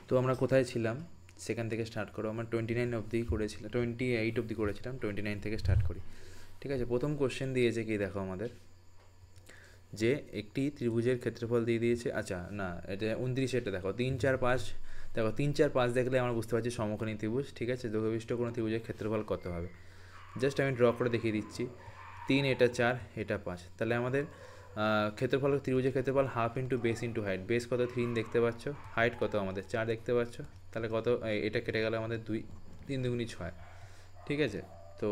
তো আমরা কোথায় ছিলাম সেখান থেকে স্টার্ট করো। আমরা 29 অবধি করেছিলাম, 28 অবধি করেছিলাম, 29 থেকে স্টার্ট করি। ঠিক আছে, প্রথম কোশ্চেন দিয়েছে কি দেখো আমাদের, যে একটি ত্রিভুজের ক্ষেত্রফল দিয়ে দিয়েছে। আচ্ছা না, এটা 29, দেখো 3 4 5। দেখো 3 4 5 দেখলে আমরা বুঝতে পারছি সমকোণী ত্রিভুজ। ঠিক আছে, দৈর্ঘ্যবিশিষ্ট কোনো ত্রিভুজের ক্ষেত্রফল কত হবে, জাস্ট আমি ড্র করে দেখিয়ে দিচ্ছি। 3, এটা 4, এটা 5। তাহলে আমাদের ক্ষেত্রফল, ত্রিভুজের ক্ষেত্রফল half into base into height. Base কত 3 দেখতে পাচ্ছ, হাইট কত আমাদের 4 দেখতে পাচ্ছ। তাহলে কত, এটা কেটে গেল আমাদের 2, 3 দুগুণী 6। ঠিক আছে, তো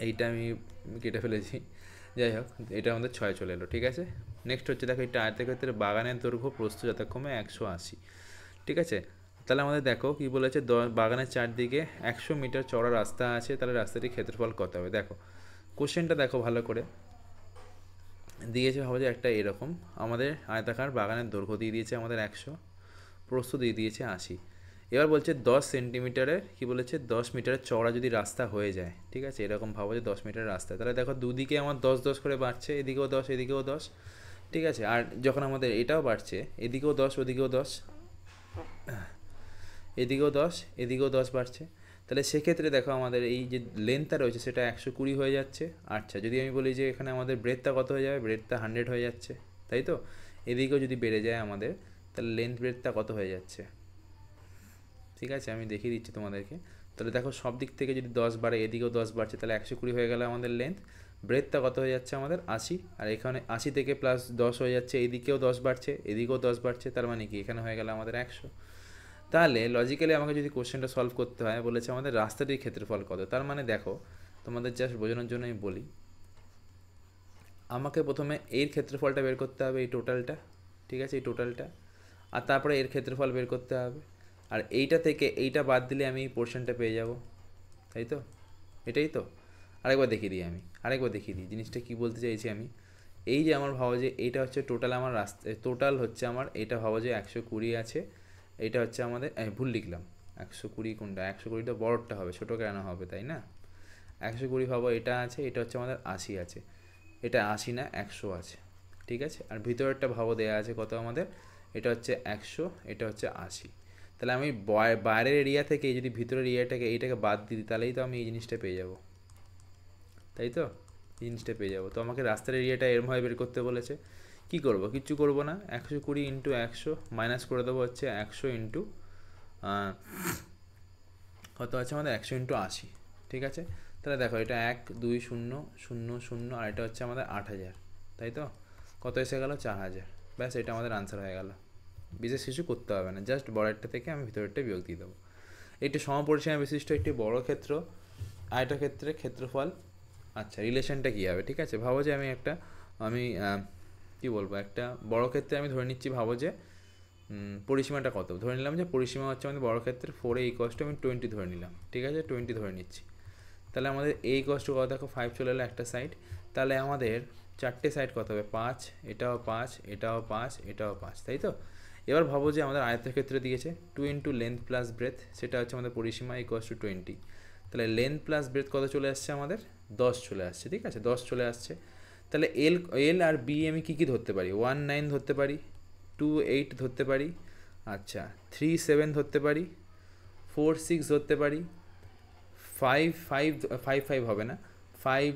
এইটা আমি কেটে ফেলেছি, যাই হোক এটা আমাদের 6 চলে এলো। ঠিক আছে, নেক্সট হচ্ছে দেখো এটা আয়তক্ষেত্রের বাগানের দৈর্ঘ্য প্রস্থ যথাক্রমে 180। ঠিক আছে, তাহলে আমাদের দেখো কি বলেছে, বাগানের চারদিকে 100 মিটার চওড়া রাস্তা আছে, তাহলে রাস্তাটির ক্ষেত্রফল কত হবে। দেখো কোশ্চেনটা দেখো ভালো করে দিয়েছে, ভাবো যে একটা এরকম আমাদের আয়তাকার বাগানের দৈর্ঘ্য দিয়ে দিয়েছে আমাদের 100, প্রস্থ দিয়ে দিয়েছে 80। এবার বলছে 10 সেন্টিমিটারের কি বলেছে, 10 মিটারের চওড়া যদি রাস্তা হয়ে যায়। ঠিক আছে, এরকম ভাবো যে 10 মিটারের রাস্তা, তাহলে দেখো দুদিকে আমার 10 10 করে বাড়ছে, এদিকেও 10 এদিকেও 10। ঠিক আছে, আর যখন আমাদের এটাও বাড়ছে, এদিকেও 10 ওদিকেও 10, এদিকেও 10 এদিকেও 10 বাড়ছে। তাহলে সেক্ষেত্রে দেখো আমাদের এই যে লেন্থটা রয়েছে সেটা 120 হয়ে যাচ্ছে। আচ্ছা যদি আমি বলি যে এখানে আমাদের ব্রেডটা কত হয়ে যাবে, ব্রেডটা 100 হয়ে যাচ্ছে, তাই তো। এদিকেও যদি বেড়ে যায় আমাদের, তাহলে লেন্থ ব্রেডটা কত হয়ে যাচ্ছে। ঠিক আছে, আমি দেখিয়ে দিচ্ছি তোমাদেরকে। তাহলে দেখো সব দিক থেকে যদি 10 বাড়ে, এদিকেও 10 বাড়ছে, তাহলে 120 হয়ে গেল আমাদের লেন্থ। ব্রেডটা কত হয়ে যাচ্ছে আমাদের 80, আর এখানে 80 থেকে প্লাস 10 হয়ে যাচ্ছে, এদিকেও 10 বাড়ছে এদিকেও 10 বাড়ছে, তার মানে কি এখানে হয়ে গেল আমাদের 100। তাহলে লজিক্যালি আমাকে যদি কোশ্চেনটা সলভ করতে হয়, বলেছে আমাদের রাস্তাটির ক্ষেত্রফল কত। তার মানে দেখো তোমাদের জাস্ট বোঝানোর জন্য আমি বলি, আমাকে প্রথমে এর ক্ষেত্রফলটা বের করতে হবে, এই টোটালটা। ঠিক আছে, এই টোটালটা, আর তারপরে এর ক্ষেত্রফল বের করতে হবে, আর এইটা থেকে এইটা বাদ দিলে আমি এই পোর্শনটা পেয়ে যাব, তাই তো। এটাই তো। আরেকবার দেখিয়ে দিই, আমি আরেকবার দেখিয়ে দিই জিনিসটা কী বলতে চাইছি আমি। এই যে আমার ভাবো যে এইটা হচ্ছে টোটাল আমার রাস্তা, টোটাল হচ্ছে আমার, এটা ভাবো যে 120 আছে, এটা হচ্ছে আমাদের, ভুল লিখলাম, 120 কোনটা, 120টা বড়টা হবে, ছোটো কেন হবে, তাই না। 120 ভাবো এটা আছে, এটা হচ্ছে আমাদের 80 আছে, এটা 80 না 100 আছে। ঠিক আছে, আর ভিতরেরটা ভাবো দেওয়া আছে কত আমাদের, এটা হচ্ছে 100, এটা হচ্ছে 80। তাহলে আমি বাইরের এরিয়া থেকে যদি ভিতরের এরিয়াটাকে এইটাকে বাদ দিই, তাহলেই তো আমি এই জিনিসটা পেয়ে যাব, তাই তো। এই জিনিসটা পেয়ে যাবো। তো আমাকে রাস্তার এরিয়াটা এরমভাবে বের করতে বলেছে। কি করব, কিচ্ছু করব না, 120 ইন্টু 100 মাইনাস করে দেবো হচ্ছে 100 ইন্টু কত আছে আমাদের, 100 ইন্টু 80। ঠিক আছে, তাহলে দেখো এটা 1 2 0 0 0, আর এটা হচ্ছে আমাদের 8000, তাই তো। কত এসে গেল, 4000। ব্যাস, এটা আমাদের আনসার হয়ে গেল। বিশেষ কিছু করতে হবে না, জাস্ট বড়েরটা থেকে আমি ভিতরেরটা বিয়োগ দিয়ে দেবো। একটি সমপরিসীমা বিশিষ্ট একটি বড় ক্ষেত্র আয়তক্ষেত্রের ক্ষেত্রফল। আচ্ছা রিলেশনটা কী হবে, ঠিক আছে। ভাবো যে আমি কী বলবো, একটা বড় ক্ষেত্রে আমি ধরে নিচ্ছি, ভাবো যে পরিসীমাটা কত, ধরে নিলাম যে পরিসীমা হচ্ছে আমাদের বড় ক্ষেত্রে 4 ইকুয়ালস টু আমি 20 ধরে নিলাম। ঠিক আছে, 20 ধরে নিচ্ছি। তাহলে আমাদের ইকুয়ালস টু কত দেখো, 5 চলে এলো একটা সাইড। তাহলে আমাদের চারটে সাইড কত হবে, 5, এটাও 5, এটাও 5, এটাও 5, তাই তো। এবার ভাবো যে আমাদের আয়তক্ষেত্রে দিয়েছে 2 ইন্টু লেন্থ প্লাস ব্রেথ, সেটা হচ্ছে আমাদের পরিসীমা ইকুয়ালস টু 20। তাহলে লেন্থ প্লাস ব্রেথ কত চলে আসছে আমাদের, 10 চলে আসছে। ঠিক আছে, 10 চলে আসছে। তাহলে এল আর বি আমি কী কী ধরতে পারি, 1 9 ধরতে পারি, 2 8 ধরতে পারি, আচ্ছা 3 7 ধরতে পারি, 4 6 ধরতে পারি, 5 5 5 5 হবে না, 5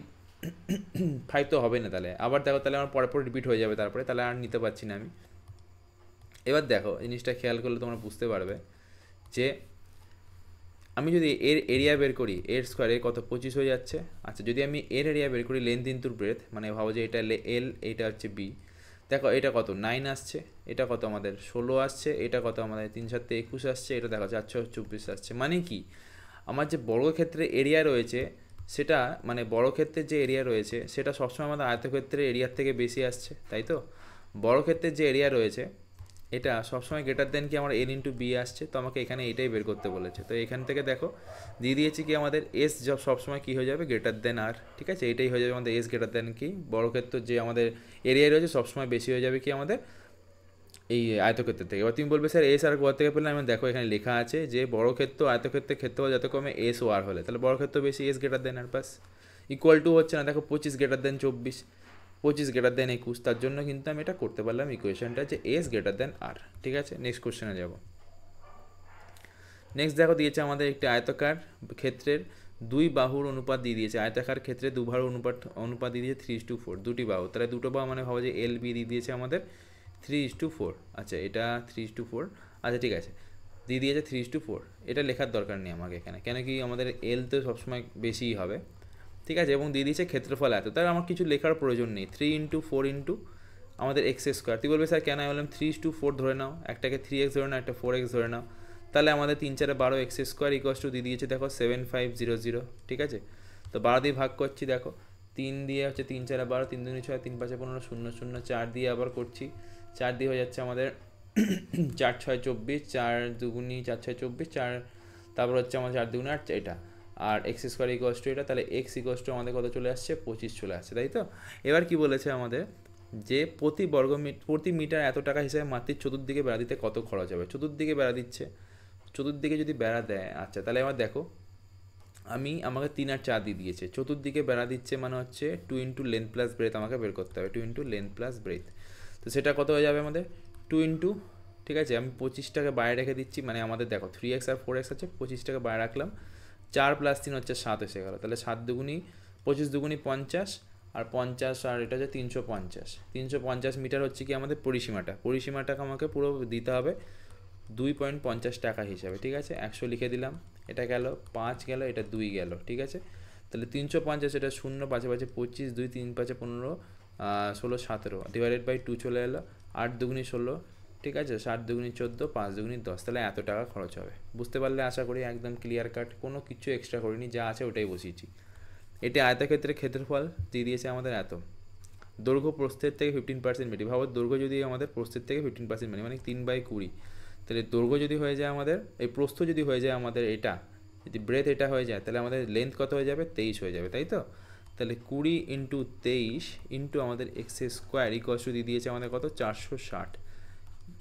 5 তো হবে না। তাহলে আবার দেখো, তাহলে আমার পরপর রিপিট হয়ে যাবে, তারপরে তাহলে আর নিতে পারছি না আমি। এবার দেখো জিনিসটা খেয়াল করলে তোমরা বুঝতে পারবে যে আমি যদি এর এরিয়া বের করি, এর স্কোয়ার এর কত 25 হয়ে যাচ্ছে। আচ্ছা যদি আমি এর এরিয়া বের করি লেন্থ ইনটু ব্রেথ, মানে ভাবো যে এটা এল, এটা হচ্ছে বি। দেখো এটা কত 9 আসছে, এটা কত আমাদের 16 আসছে, এটা কত আমাদের 3 7 21 আসছে, এটা দেখো 4 6 24 আসছে। মানে কি, আমার যে বর্গক্ষেত্রে এরিয়া রয়েছে সেটা, মানে বর্গক্ষেত্রের যে এরিয়া রয়েছে সেটা সবসময় আমাদের আয়তক্ষেত্রের এরিয়ার থেকে বেশি আসছে, তাই তো। বর্গক্ষেত্রের যে এরিয়া রয়েছে এটা সবসময় গ্রেটার দেন কি আমার এল ইন্টু বি আসছে, তো আমাকে এখানে এটাই বের করতে বলেছে। তো এখান থেকে দেখো দিয়ে দিয়েছি কি আমাদের এস সবসময় কী হয়ে যাবে, গ্রেটার দেন আর। ঠিক আছে, এটাই হয়ে যাবে আমাদের এস গ্রেটার দেন কি, বর্গক্ষেত্র যে আমাদের এরিয়া রয়েছে সবসময় বেশি হয়ে যাবে কি আমাদের এই আয়তক্ষেত্রের থেকে। এবার তুমি বলবে স্যার এস আর কোথা থেকে পেলাম, আমি দেখো এখানে লেখা আছে যে বর্গক্ষেত্র আয়তক্ষেত্রের ক্ষেত্রফল যতক্রমে এস ও আর হলে, তাহলে বর্গক্ষেত্র বেশি, এস গ্রেটার দেন আর, বাস। ইকুয়াল টু হচ্ছে না, দেখো 25 গ্রেটার দেন 24, 25 গ্রেটার দেন 21, তার জন্য কিন্তু আমি এটা করতে পারলাম ইকুয়েশনটা যে এস গ্রেটার দেন আর। ঠিক আছে, নেক্সট কোশ্চেনে যাব। নেক্সট দেখো দিয়েছে আমাদের একটি আয়তাকার ক্ষেত্রের দুই বাহুর অনুপাত দিয়ে দিয়েছে। আয়তাকার ক্ষেত্রে দু বাহুর অনুপাত দিয়ে দিয়েছে 3:4, দুটি বাহু, তাহলে দুটো বাহু মানে ভাবো যে এল বি দিয়ে দিয়েছে আমাদের 3:4। আচ্ছা এটা 3:4, আচ্ছা ঠিক আছে, দিয়ে দিয়েছে 3:4। এটা লেখার দরকার নেই আমাকে এখানে, কেন কি আমাদের এল তো সবসময় বেশিই হবে, ঠিক আছে, এবং দিয়ে দিয়েছে ক্ষেত্রফল এত, তাহলে আমার কিছু লেখার প্রয়োজন নেই। 3:4 ইন্টু আমাদের এক্স স্কোয়ার। তুই বলবি স্যার কেন, আমি বললাম 3:4 ধরে নাও, একটাকে 3x ধরে নাও, একটা 4x ধরে নাও, তাহলে আমাদের 3×4 = 12 এক্স স্কোয়ার ইকুয়ালস টু দিয়ে দিয়েছে দেখো 7500, ঠিক আছে। তো 12 দিয়ে ভাগ করছি, দেখো 3 দিয়ে হচ্ছে 3×4 = 12, 3×2 = 6, 3×5 = 15, 0 0, 4 দিয়ে আবার করছি, 4 দিয়ে হয়ে যাচ্ছে আমাদের 4×6 = 24, 4×2 = 4×6 = 24, 4 তারপর হচ্ছে আমার 4×2 = 8 এটা, আর এক্স স্কোয়ার ইকুয়ালস টু এটা, তাহলে এক্স ইকুয়ালস টু আমাদের কত চলে আসছে, 25 চলে আসছে, তাই তো। এবার কি বলেছে আমাদের যে প্রতি মিটার এত টাকা হিসেবে মাটির চতুর্দিকে বেড়া দিতে কত খরচ হবে। চতুর্দিকে বেড়া দিচ্ছে, চতুর্দিকে যদি বেড়া দেয়, আচ্ছা তাহলে এবার দেখো আমাকে 3 আর 4 দিয়ে দিয়েছে, চতুর্দিকে বেড়া দিচ্ছে মানে হচ্ছে 2 ইন্টু লেন্থ প্লাস ব্রেথ আমাকে বের করতে হবে, 2 ইন্টু লেন্থ প্লাস ব্রেথ। তো সেটা কত হয়ে যাবে আমাদের 2 ইন্টু, ঠিক আছে, আমি 25টাকে বাইরে রেখে দিচ্ছি, মানে আমাদের দেখো 3x আর 4x আছে, 25টাকে বাইরে রাখলাম, 4 + 3 হচ্ছে 7 এসে গেলো, তাহলে 7×2 = 25×2 = 50, আর 50 আর এটা হচ্ছে 350, 350 মিটার হচ্ছে কি আমাদের পরিসীমাটাকে আমাকে পুরো দিতে হবে 2.50 টাকা হিসাবে, ঠিক আছে। 100 লিখে দিলাম, এটা গেল 5 গেল, এটা 2 গেল, ঠিক আছে। তাহলে 350, এটা 0, 5 5 25, 2 3 5 15, 16 17 /2 চলে এলো, 8×2 = 16, ঠিক আছে, 7×2 = 14, 5×2 = 10, তাহলে এত টাকা খরচ হবে। বুঝতে পারলে আশা করি একদম ক্লিয়ার কাট, কোনো কিছু এক্সট্রা করিনি, যা আছে ওটাই বসিয়েছি। এটা আয়তক্ষেত্রের ক্ষেত্রফল দিয়ে দিয়েছে আমাদের এত, দৈর্ঘ্য প্রস্থের থেকে 15% বেশি। ভাবো দৈর্ঘ্য যদি আমাদের প্রস্থের থেকে 15% বেশি, মানে 3/20, তাহলে দৈর্ঘ্য যদি হয়ে যায় আমাদের, এই প্রস্থ যদি হয়ে যায় আমাদের এটা, যদি ব্রেথ এটা হয়ে যায়, তাহলে আমাদের লেন্থ কত হয়ে যাবে, 23 হয়ে যাবে, তাই তো। তাহলে 20 × 23 ইন্টু আমাদের এক্স স্কোয়ার ইকুয়ালস টু দিয়ে দিয়েছে আমাদের কত, 460।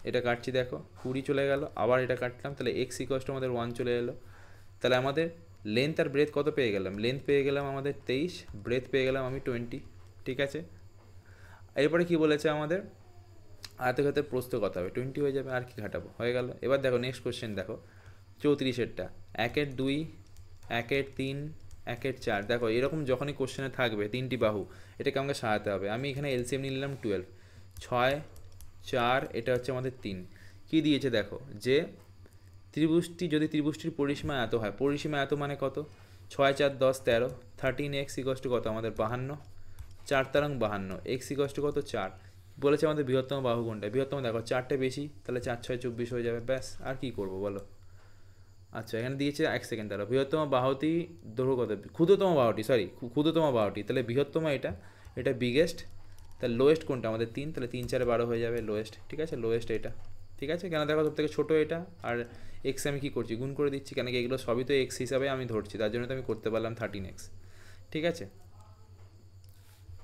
এটা কাটছি, দেখো 20 চলে গেল, আবার এটা কাটলাম, তাহলে এক্স ইকুয়ালস টু আমাদের 1 চলে এলো। তাহলে আমাদের লেন্থ আর ব্রেথ কত পেয়ে গেলাম, লেন্থ পেয়ে গেলাম আমাদের 23, ব্রেথ পেয়ে গেলাম আমি 20, ঠিক আছে। এরপরে কি বলেছে আমাদের, আয়তক্ষেত্রের প্রস্থ কত হবে, 20 হয়ে যাবে, আর কি ঘাটাবো, হয়ে গেল। এবার দেখো নেক্সট কোশ্চেন, দেখো 34এরটা, 1/2, 1/3, 1/4, দেখো এরকম যখনই কোশ্চেনে থাকবে 3টি বাহু, এটাকে আমাকে সাজাতে হবে। আমি এখানে এলসিএম নিয়ে নিলাম 12, 6 4, এটা হচ্ছে আমাদের 3। কি দিয়েছে দেখো, যে যদি ত্রিভুজটির পরিসীমা এত হয়, পরিসীমা এত মানে কত, 6 4 10 13, 13x ইকুয়ালস টু কত আমাদের 52, 4 তারং 52, x ইকুয়ালস টু কত 4। বলেছে আমাদের বৃহত্তম বাহু কোনটা, বৃহত্তম দেখো 4টে বেশি, তাহলে 4 6 24 হয়ে যাবে, ব্যাস, আর কি করবো বলো। আচ্ছা এখানে দিয়েছে 1 সেকেন্ড, তাহলে বৃহত্তম বাহুটি দৈর্ঘ্য কত, ক্ষুদ্রতম বাহুটি, তাহলে বৃহত্তম এটা বিগেস্ট, তাহলে লোয়েস্ট কোনটা আমাদের 3, তাহলে 3 4 12 হয়ে যাবে, লোয়েস্ট, ঠিক আছে, লোয়েস্ট এটা, ঠিক আছে। কেন দেখো সব থেকে ছোটো এটা, আর এক্স আমি কী করছি, গুণ করে দিচ্ছি, কেন কি এগুলো সবই তো এক্স হিসাবে আমি ধরছি, তার জন্য তো আমি করতে পারলাম 13x, ঠিক আছে।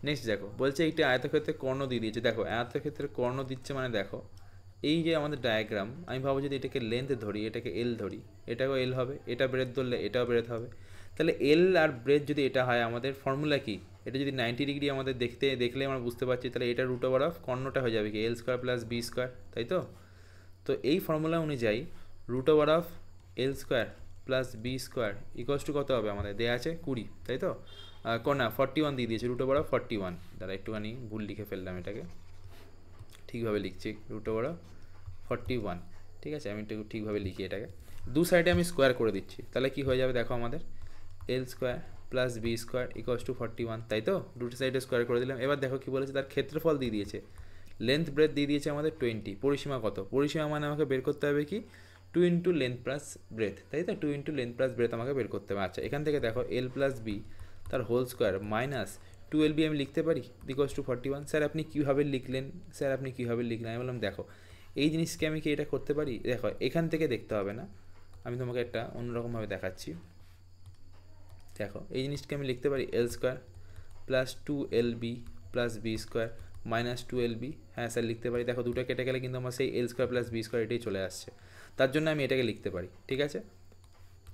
নেক্সট দেখো বলছে একটি আয়তক্ষেত্রে কর্ণ দিয়ে দিয়েছে, দেখো আয়তক্ষেত্রে কর্ণ দিচ্ছে মানে দেখো এই যে আমাদের ডায়াগ্রাম, আমি ভাবো যদি এটাকে লেন্থ ধরি, এটাকে এল ধরি, এটাকেও এল হবে, এটা ব্রেথ ধরলে এটাও ব্রেথ হবে, তাহলে এল আর ব্রেথ যদি এটা হয়, আমাদের ফর্মুলা কি, এটা যদি 90 ডিগ্রি আমাদের দেখলে আমরা বুঝতে পারছি, তাহলে এটা √/, কর্ণটা হয়ে যাবে কি L² + B², তাই তো। তো এই ফর্মুলা অনুযায়ী √/, L² + B² ইকুয়ালস টু কত হবে আমাদের, দেওয়া আছে 20, তাই তো, না 41 দিয়ে দিয়েছে, √/, 41, দাঁড়া একটুখানি ভুল লিখে ফেললাম, এটাকে ঠিকভাবে লিখছি, √/, 41, ঠিক আছে, আমি একটু ঠিকভাবে লিখি এটাকে, দু সাইডে আমি স্কোয়ার করে দিচ্ছি, তাহলে কি হয়ে যাবে দেখো আমাদের L² + B² ইকুয়ালস টু 41, তাই তো, দুটো সাইডে স্কোয়ার করে দিলাম। এবার দেখো কি বলেছে, তার ক্ষেত্রফল দিয়ে দিয়েছে, লেন্থ ব্রেথ দিয়ে দিয়েছে আমাদের 20, পরিসীমা কত, পরিসীমা মানে আমাকে বের করতে হবে কি 2 × লেন্থ প্লাস ব্রেথ, তাই তো, 2 × লেন্থ প্লাস ব্রেথ আমাকে বের করতে হবে। আচ্ছা এখান থেকে দেখো L + B তার হোল স্কোয়ার মাইনাস 12B আমি লিখতে পারি ইকুয়ালস টু 41। স্যার আপনি কীভাবে লিখলেন, আমি বললাম দেখো এই জিনিসকে আমি কি এটা করতে পারি, দেখো এখান থেকে দেখতে হবে না, আমি তোমাকে একটা অন্যরকমভাবে দেখাচ্ছি, দেখো এই জিনিসকে আমি লিখতে পারি L² + 2LB + B² minus 2LB, হ্যাঁ স্যার লিখতে পারি, দেখো দুটো কেটে গেলে কিন্তু আমার সেই L² + B² এটাই চলে আসছে, তার জন্য আমি এটাকে লিখতে পারি, ঠিক আছে।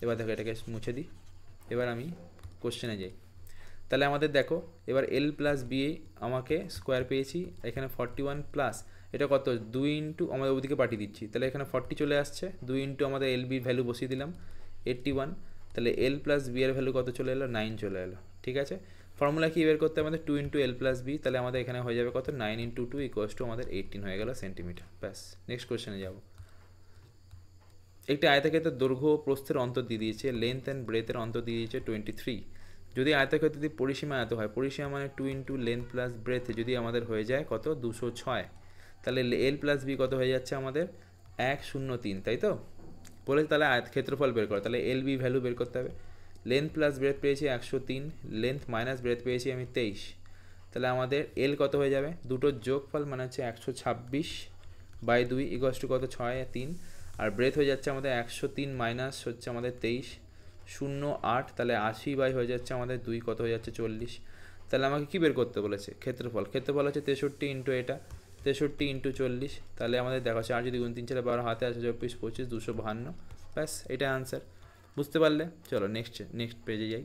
এবার দেখো এটাকে মুছে দিই, এবার আমি কোশ্চেনে যাই, তাহলে আমাদের দেখো এবার L + B আমাকে স্কোয়ার পেয়েছি, এখানে 41 প্লাস এটা কত 2 আমাদের ওদিকে পাঠিয়ে দিচ্ছি, তাহলে এখানে 40 চলে আসছে, 2 আমাদের এল বির ভ্যালু বসিয়ে দিলাম 81, তাহলে এল প্লাস বি এর ভ্যালু কত চলে এলো 9 চলে এলো। ঠিক আছে, ফর্মুলা কি বের করতে আমাদের 2 এল প্লাস বি, তাহলে আমাদের এখানে হয়ে যাবে কত 9 × 2 = আমাদের 18 হয়ে গেল সেন্টিমিটার। ব্যাস, নেক্সট কোশ্চেনে যাব। একটি আয়তক্ষেত্রের দৈর্ঘ্য ও প্রস্থের অন্তর দিয়ে দিয়েছে, লেন্থ অ্যান্ড ব্রেথের অন্তর দিয়ে দিয়েছে 23। যদি আয়তক্ষেত্রটি পরিসীমা এত হয়, পরিসীমা মানে 2 × লেন্থ প্লাস ব্রেথ যদি আমাদের হয়ে যায় কত 206, তাহলে এল প্লাস বি কত হয়ে যাচ্ছে আমাদের 103, তাই তো বলে, তাহলে ক্ষেত্রফল বের করো, তাহলে এল বি ভ্যালু বের করতে হবে। লেন্থ প্লাস ব্রেথ পেয়েছি 103, লেন্থ মাইনাস ব্রেথ পেয়েছি আমি 23, তাহলে আমাদের এল কত হয়ে যাবে, দুটোর যোগফল মানে হচ্ছে 126/2 = কত 6 আর 3, আর ব্রেথ হয়ে যাচ্ছে আমাদের 103 মাইনাস হচ্ছে আমাদের 23 08, তাহলে 80 হয়ে যাচ্ছে আমাদের 2 কত হয়ে যাচ্ছে 40। তাহলে আমাকে কী বের করতে বলেছে ক্ষেত্রফল, ক্ষেত্রফল হচ্ছে 63 × এটা 63 × 40, তাহলে আমাদের দেখো 4 যদি 3 4 12 হাতে আছে 24 25 252, ব্যাস এটা আনসার। বুঝতে পারলে? চলো নেক্সট পেজে যাই।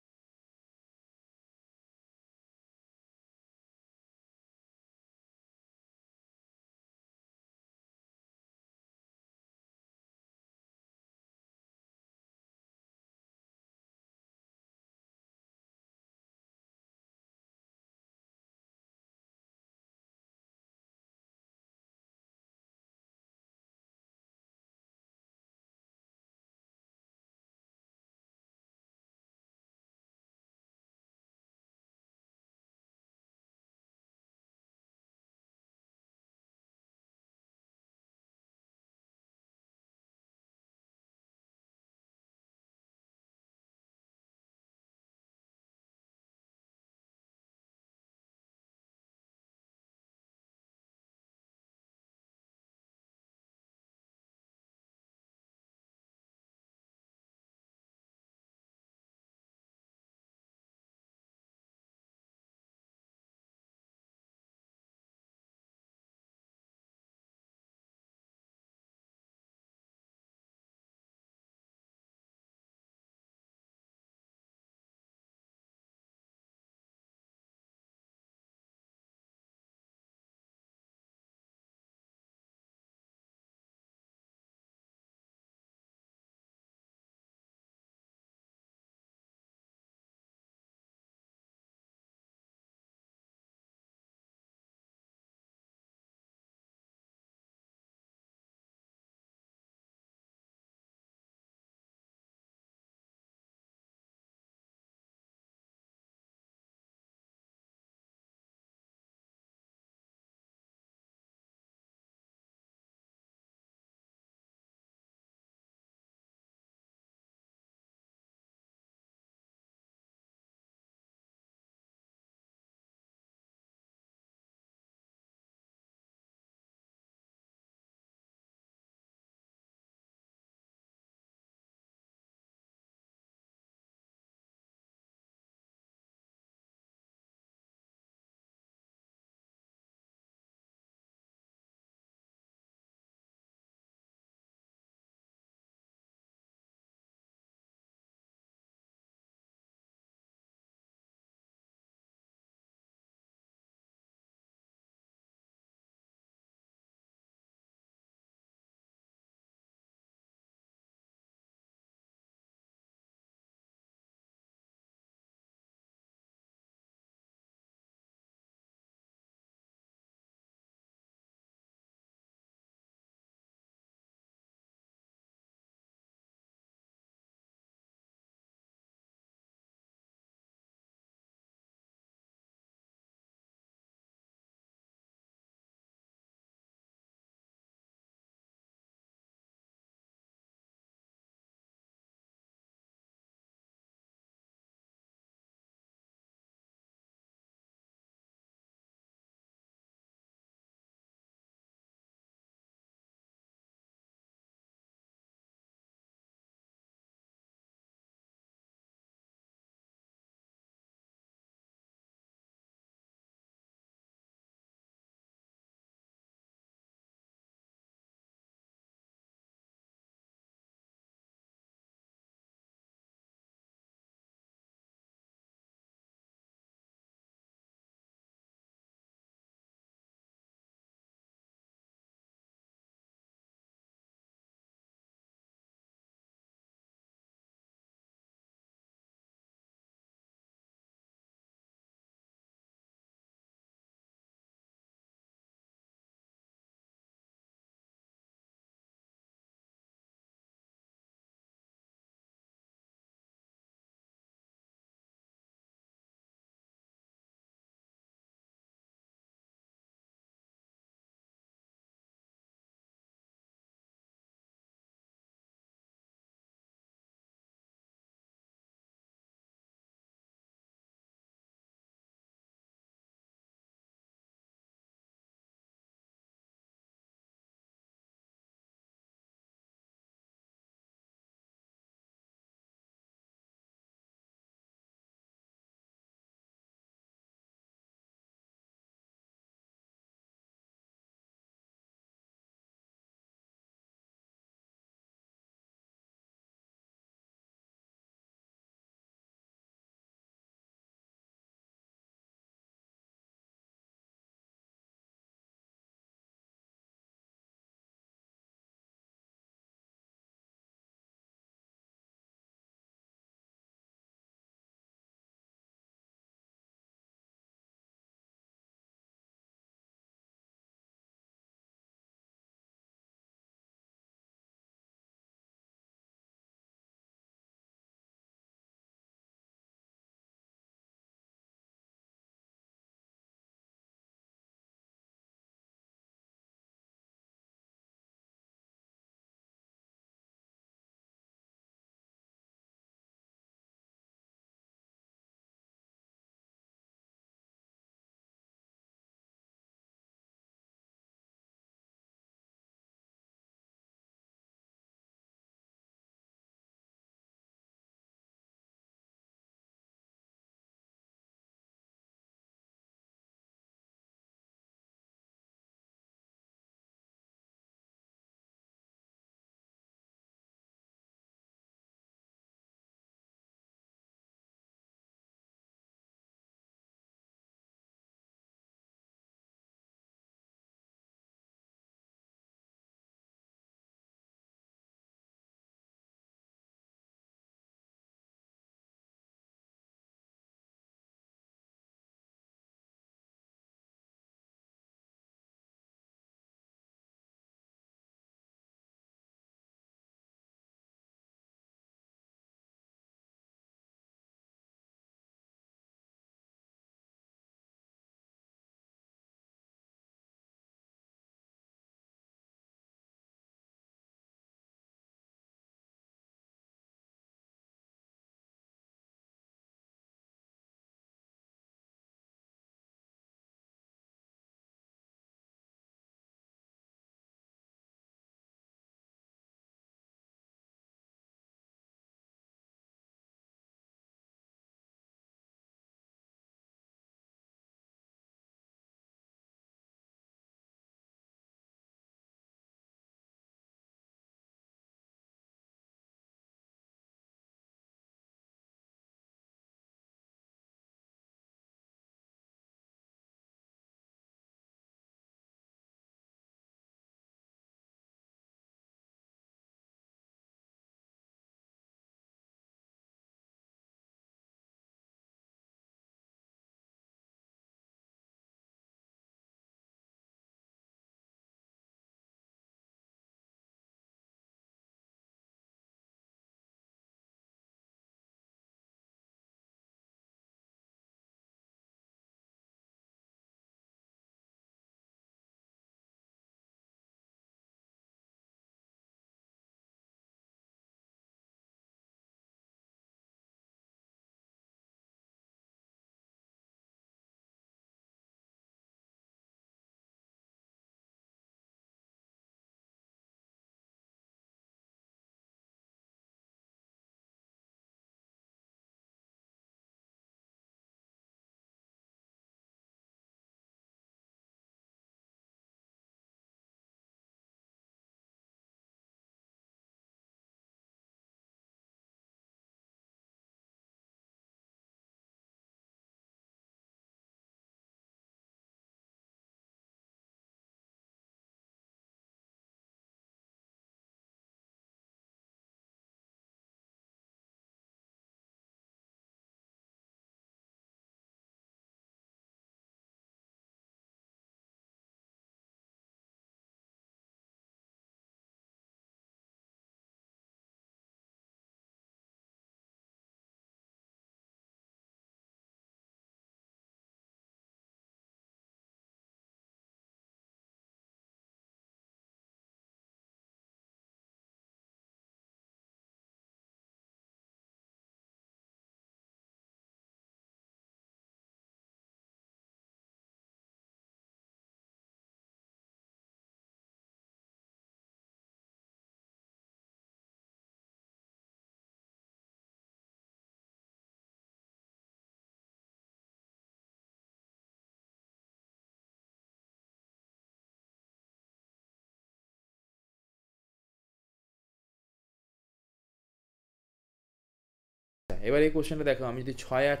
এবার এই কোশ্চেনটা দেখো, আমি যদি 6 আর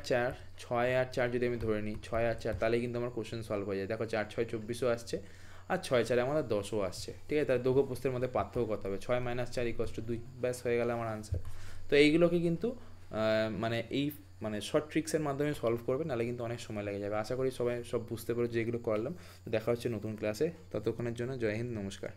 4 যদি আমি ধরে নিই 6 আর 4, তাহলে কিন্তু আমার কোশ্চেন সলভ হয়ে যায়। দেখো 4 6 24ও আসছে, আর 6 4 আমাদের 10ও আসছে, ঠিক আছে। তাহলে দুটো প্রশ্নের মধ্যে পার্থক্য কত হবে? 6 - 4 = 2, ব্যাস হয়ে গেল আমার আনসার। তো এইগুলোকে কিন্তু মানে এই মানে শর্ট ট্রিক্সের মাধ্যমে সলভ করবে, নাহলে কিন্তু অনেক সময় লেগে যাবে। আশা করি সবাই সব বুঝতে পারো যেগুলো করলাম। দেখা হচ্ছে নতুন ক্লাসে, ততক্ষণের জন্য জয় হিন্দ, নমস্কার।